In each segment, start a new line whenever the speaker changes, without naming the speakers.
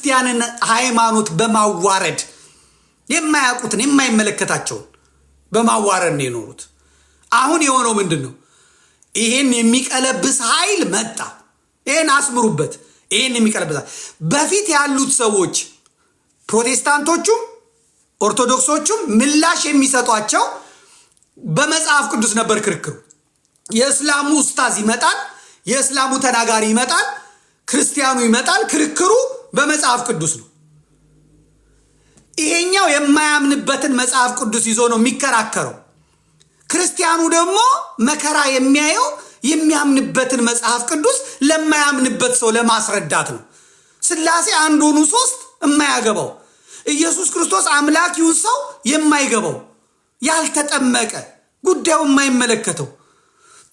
የክርስቲያንን ሃይማኖት በማዋረድ የማያውቁትን የማይመለከታቸውን በማዋረድ ነው የኖሩት። አሁን የሆነው ምንድነው? ይሄን የሚቀለብስ ኃይል መጣ። ይሄን አስምሩበት። ይሄን የሚቀለብስ በፊት ያሉት ሰዎች ፕሮቴስታንቶቹም ኦርቶዶክሶቹም ምላሽ የሚሰጧቸው በመጽሐፍ ቅዱስ ነበር ክርክሩ። የእስላሙ ኡስታዝ ይመጣል፣ የእስላሙ ተናጋሪ ይመጣል፣ ክርስቲያኑ ይመጣል። ክርክሩ በመጽሐፍ ቅዱስ ነው። ይሄኛው የማያምንበትን መጽሐፍ ቅዱስ ይዞ ነው የሚከራከረው። ክርስቲያኑ ደግሞ መከራ የሚያየው የሚያምንበትን መጽሐፍ ቅዱስ ለማያምንበት ሰው ለማስረዳት ነው። ሥላሴ አንድ ሆኑ ሶስት የማያገባው፣ ኢየሱስ ክርስቶስ አምላኪውን ሰው የማይገባው፣ ያልተጠመቀ ጉዳዩ የማይመለከተው፣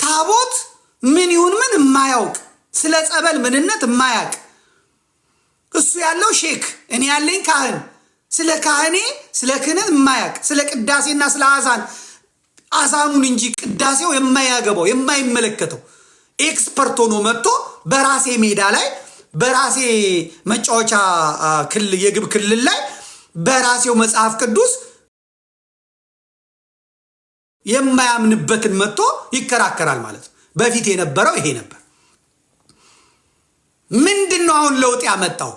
ታቦት ምን ይሁን ምን የማያውቅ፣ ስለ ጸበል ምንነት የማያውቅ፣ እሱ ያለው ሼክ እኔ ያለኝ ካህን፣ ስለ ካህኔ ስለ ክህነት የማያውቅ፣ ስለ ቅዳሴና ስለ አዛኑን እንጂ ቅዳሴው የማያገባው የማይመለከተው ኤክስፐርት ሆኖ መጥቶ በራሴ ሜዳ ላይ በራሴ መጫወቻ ክልል የግብ ክልል ላይ በራሴው መጽሐፍ ቅዱስ የማያምንበትን መጥቶ ይከራከራል ማለት ነው። በፊት የነበረው ይሄ ነበር። ምንድነው አሁን ለውጥ ያመጣው?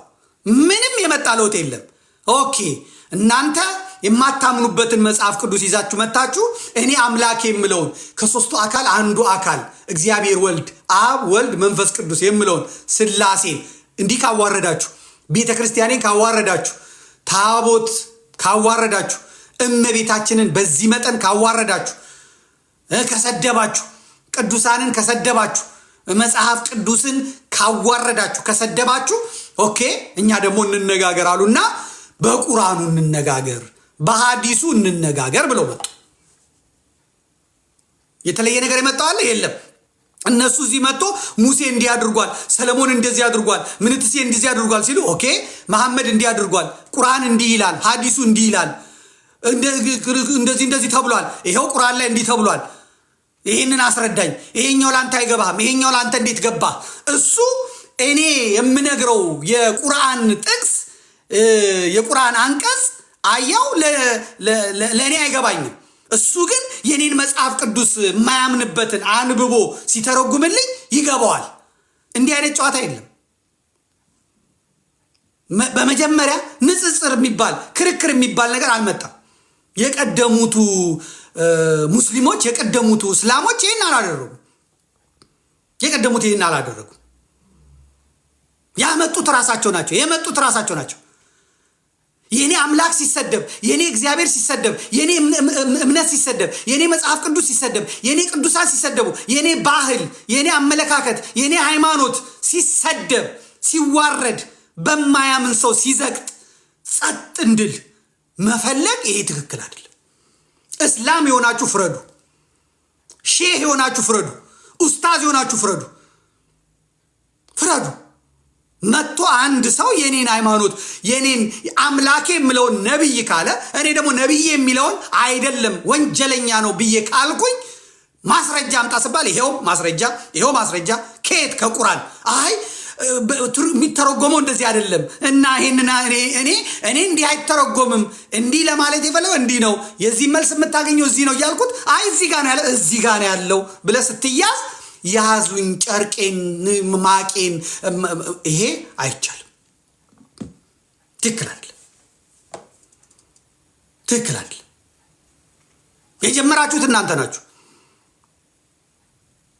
ምንም የመጣ ለውጥ የለም። ኦኬ እናንተ የማታምኑበትን መጽሐፍ ቅዱስ ይዛችሁ መጣችሁ። እኔ አምላክ የምለውን ከሶስቱ አካል አንዱ አካል እግዚአብሔር ወልድ አብ ወልድ መንፈስ ቅዱስ የምለውን ሥላሴን እንዲህ ካዋረዳችሁ፣ ቤተክርስቲያኔን ካዋረዳችሁ፣ ታቦት ካዋረዳችሁ፣ እመቤታችንን በዚህ መጠን ካዋረዳችሁ፣ ከሰደባችሁ፣ ቅዱሳንን ከሰደባችሁ፣ መጽሐፍ ቅዱስን ካዋረዳችሁ፣ ከሰደባችሁ፣ ኦኬ እኛ ደግሞ እንነጋገር አሉና በቁርአኑ እንነጋገር፣ በሐዲሱ እንነጋገር ብለው መጡ። የተለየ ነገር የመጣው አለ? የለም። እነሱ እዚህ መጥቶ ሙሴ እንዲህ አድርጓል፣ ሰለሞን እንደዚህ አድርጓል፣ ምንትሴ እንደዚህ አድርጓል ሲሉ ኦኬ መሐመድ እንዲህ አድርጓል፣ ቁርአን እንዲህ ይላል፣ ሐዲሱ እንዲህ ይላል፣ እንደዚህ ተብሏል፣ ይሄው ቁርአን ላይ እንዲህ ተብሏል፣ ይሄንን አስረዳኝ፣ ይሄኛው ላንተ አይገባም፣ ይሄኛው ላንተ እንዴት ገባ? እሱ እኔ የምነግረው የቁርአን ጥቅስ የቁርአን አንቀጽ አያው ለእኔ አይገባኝም። እሱ ግን የኔን መጽሐፍ ቅዱስ የማያምንበትን አንብቦ ሲተረጉምልኝ ይገባዋል። እንዲህ አይነት ጨዋታ የለም። በመጀመሪያ ንጽጽር የሚባል ክርክር የሚባል ነገር አልመጣም። የቀደሙቱ ሙስሊሞች የቀደሙቱ እስላሞች ይህን አላደረጉም። ያመጡት ራሳቸው ናቸው። የመጡት ራሳቸው ናቸው። የኔ አምላክ ሲሰደብ፣ የኔ እግዚአብሔር ሲሰደብ፣ የኔ እምነት ሲሰደብ፣ የኔ መጽሐፍ ቅዱስ ሲሰደብ፣ የኔ ቅዱሳን ሲሰደቡ፣ የኔ ባህል፣ የኔ አመለካከት፣ የኔ ሃይማኖት ሲሰደብ፣ ሲዋረድ፣ በማያምን ሰው ሲዘቅጥ ጸጥ እንድል መፈለግ ይሄ ትክክል አይደለም። እስላም የሆናችሁ ፍረዱ፣ ሼህ የሆናችሁ ፍረዱ፣ ኡስታዝ የሆናችሁ ፍረዱ። መጥቶ አንድ ሰው የኔን ሃይማኖት የኔን አምላኬ የምለውን ነብይ ካለ እኔ ደግሞ ነብይ የሚለውን አይደለም ወንጀለኛ ነው ብዬ ካልኩኝ ማስረጃ አምጣ ስባል ይሄው ማስረጃ ከየት? ከቁርአን። አይ የሚተረጎመው እንደዚህ አይደለም እና ይሄንን እኔ እንዲህ አይተረጎምም እንዲህ ለማለት የፈለገው እንዲህ ነው፣ የዚህ መልስ የምታገኘው እዚህ ነው እያልኩት አይ እዚህ ጋር ነው ያለው ብለህ ስትያዝ ያዙኝ ጨርቄን ማቄን። ይሄ አይቻልም። ትክክል አይደለም። የጀመራችሁት እናንተ ናችሁ፣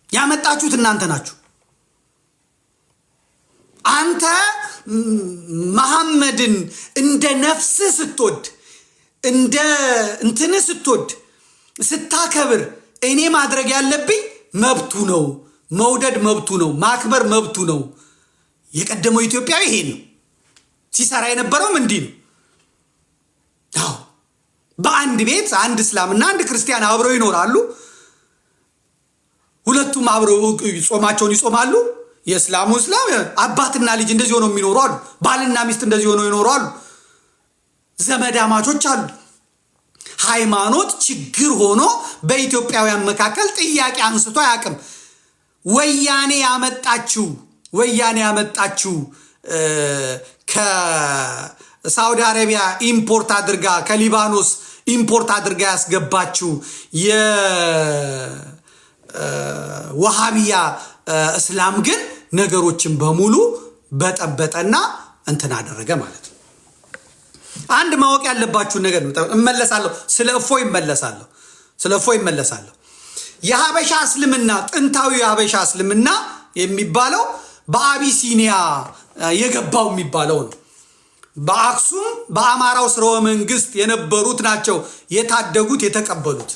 ያመጣችሁት እናንተ ናችሁ። አንተ መሐመድን እንደ ነፍስ ስትወድ እንደ እንትን ስትወድ ስታከብር እኔ ማድረግ ያለብኝ መብቱ ነው፣ መውደድ መብቱ ነው፣ ማክበር መብቱ ነው። የቀደመው ኢትዮጵያዊ ይሄ ነው ሲሰራ የነበረውም እንዲህ ነው። አዎ በአንድ ቤት አንድ እስላምና አንድ ክርስቲያን አብረው ይኖራሉ። ሁለቱም አብረው ጾማቸውን ይጾማሉ። የእስላሙ እስላም አባትና ልጅ እንደዚህ ሆነው የሚኖሩ አሉ። ባልና ሚስት እንደዚህ ሆነው ይኖሩ አሉ። ዘመዳማቾች አሉ። ሃይማኖት ችግር ሆኖ በኢትዮጵያውያን መካከል ጥያቄ አንስቶ አያውቅም። ወያኔ ያመጣችው ከሳውዲ አረቢያ ኢምፖርት አድርጋ ከሊባኖስ ኢምፖርት አድርጋ ያስገባችው የወሃቢያ እስላም ግን ነገሮችን በሙሉ በጠበጠና እንትን አደረገ ማለት ነው። አንድ ማወቅ ያለባችሁ ነገር እመለሳለሁ፣ ስለ እፎይ እመለሳለሁ። የሀበሻ እስልምና ጥንታዊ የሀበሻ እስልምና የሚባለው በአቢሲኒያ የገባው የሚባለው ነው። በአክሱም በአማራው ስርወ መንግስት የነበሩት ናቸው የታደጉት የተቀበሉት።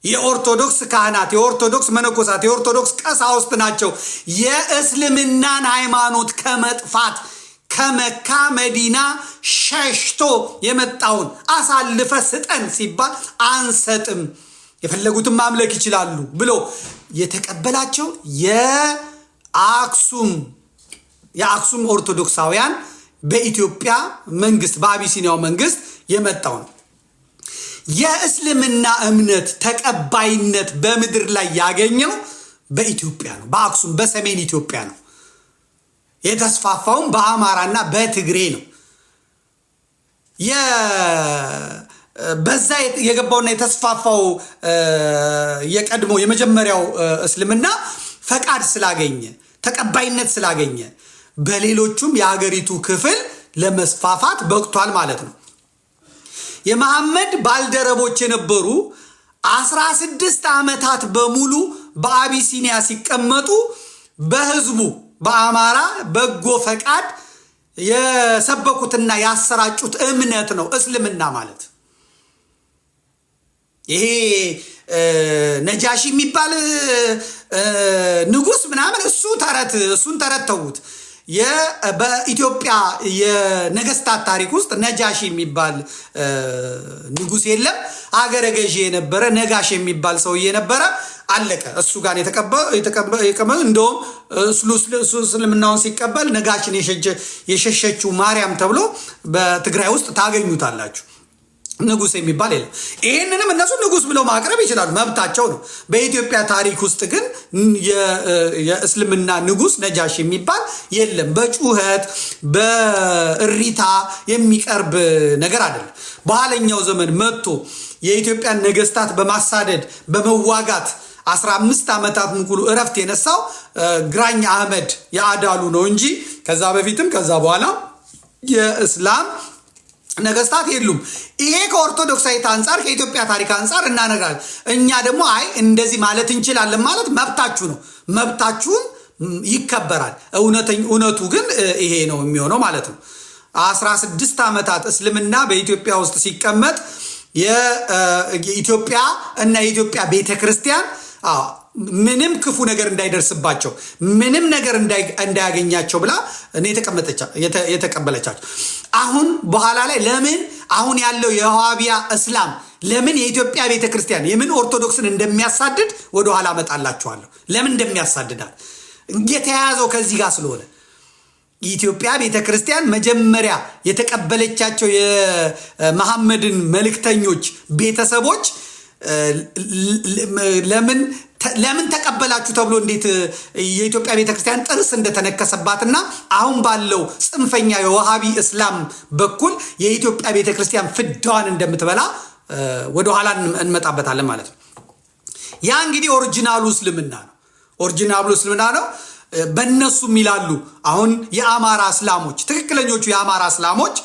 የኦርቶዶክስ ካህናት፣ የኦርቶዶክስ መነኮሳት፣ የኦርቶዶክስ ቀሳውስት ናቸው የእስልምናን ሃይማኖት ከመጥፋት ከመካ መዲና ሸሽቶ የመጣውን አሳልፈ ስጠን ሲባል አንሰጥም፣ የፈለጉትን ማምለክ ይችላሉ ብሎ የተቀበላቸው የአክሱም ኦርቶዶክሳውያን በኢትዮጵያ መንግስት በአቢሲኒያው መንግስት የመጣው ነው። የእስልምና እምነት ተቀባይነት በምድር ላይ ያገኘው በኢትዮጵያ ነው። በአክሱም በሰሜን ኢትዮጵያ ነው። የተስፋፋውም በአማራና በትግሬ ነው። በዛ የገባውና የተስፋፋው የቀድሞ የመጀመሪያው እስልምና ፈቃድ ስላገኘ ተቀባይነት ስላገኘ በሌሎቹም የሀገሪቱ ክፍል ለመስፋፋት በቅቷል ማለት ነው። የመሐመድ ባልደረቦች የነበሩ 16 ዓመታት በሙሉ በአቢሲኒያ ሲቀመጡ በህዝቡ በአማራ በጎ ፈቃድ የሰበኩትና ያሰራጩት እምነት ነው እስልምና ማለት። ይሄ ነጃሺ የሚባል ንጉስ ምናምን እሱን ተረት ተውት። በኢትዮጵያ የነገስታት ታሪክ ውስጥ ነጃሺ የሚባል ንጉስ የለም። አገረ ገዢ የነበረ ነጋሽ የሚባል ሰውዬ ነበረ። አለቀ። እሱ ጋር የተቀበለ እንደውም እስልምናውን ሲቀበል ነጋሽን የሸሸችው ማርያም ተብሎ በትግራይ ውስጥ ታገኙታላችሁ። ንጉስ የሚባል የለም። ይህንንም እነሱ ንጉስ ብለው ማቅረብ ይችላሉ፣ መብታቸው ነው። በኢትዮጵያ ታሪክ ውስጥ ግን የእስልምና ንጉስ ነጃሽ የሚባል የለም። በጩኸት በእሪታ የሚቀርብ ነገር አይደለም። በኋለኛው ዘመን መጥቶ የኢትዮጵያን ነገስታት በማሳደድ በመዋጋት 15 ዓመታት ሙሉ እረፍት የነሳው ግራኝ አህመድ የአዳሉ ነው እንጂ ከዛ በፊትም ከዛ በኋላ የእስላም ነገስታት የሉም። ይሄ ከኦርቶዶክሳዊት አንጻር ከኢትዮጵያ ታሪክ አንጻር እናነግራለን። እኛ ደግሞ አይ እንደዚህ ማለት እንችላለን ማለት መብታችሁ ነው፣ መብታችሁን ይከበራል። እውነቱ ግን ይሄ ነው የሚሆነው ማለት ነው። 16 ዓመታት እስልምና በኢትዮጵያ ውስጥ ሲቀመጥ የኢትዮጵያ እና የኢትዮጵያ ቤተክርስቲያን ምንም ክፉ ነገር እንዳይደርስባቸው ምንም ነገር እንዳያገኛቸው ብላ የተቀበለቻቸው። አሁን በኋላ ላይ ለምን አሁን ያለው የዋሃቢያ እስላም ለምን የኢትዮጵያ ቤተክርስቲያን የምን ኦርቶዶክስን እንደሚያሳድድ ወደ ኋላ መጣላችኋለሁ። ለምን እንደሚያሳድዳል የተያያዘው ከዚህ ጋር ስለሆነ የኢትዮጵያ ቤተክርስቲያን መጀመሪያ የተቀበለቻቸው የመሐመድን መልእክተኞች ቤተሰቦች ለምን ተቀበላችሁ ተብሎ እንዴት የኢትዮጵያ ቤተክርስቲያን ጥርስ እንደተነከሰባትና አሁን ባለው ጽንፈኛ የዋሃቢ እስላም በኩል የኢትዮጵያ ቤተክርስቲያን ፍዳዋን እንደምትበላ ወደ ኋላ እንመጣበታለን ማለት ነው። ያ እንግዲህ ኦሪጂናሉ እስልምና ነው። በእነሱም ይላሉ አሁን የአማራ እስላሞች ትክክለኞቹ የአማራ እስላሞች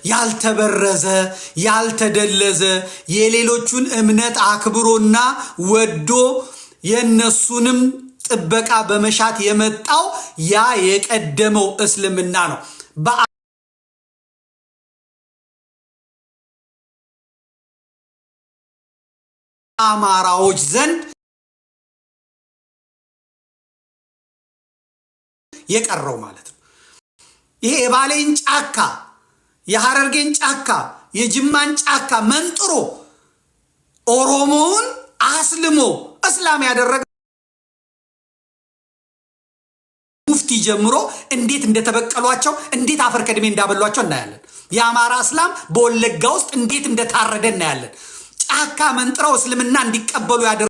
ያልተበረዘ ያልተደለዘ የሌሎቹን እምነት አክብሮና ወዶ የነሱንም ጥበቃ በመሻት የመጣው ያ የቀደመው እስልምና ነው። በአማራዎች ዘንድ የቀረው ማለት ነው። ይሄ የባሌን ጫካ የሐረርጌን ጫካ የጅማን ጫካ መንጥሮ ኦሮሞውን አስልሞ እስላም ያደረገ ሙፍቲ ጀምሮ እንዴት እንደተበቀሏቸው እንዴት አፈር ከድሜ እንዳበሏቸው እናያለን። የአማራ እስላም በወለጋ ውስጥ እንዴት እንደታረደ እናያለን። ጫካ መንጥረው እስልምና እንዲቀበሉ ያደረገ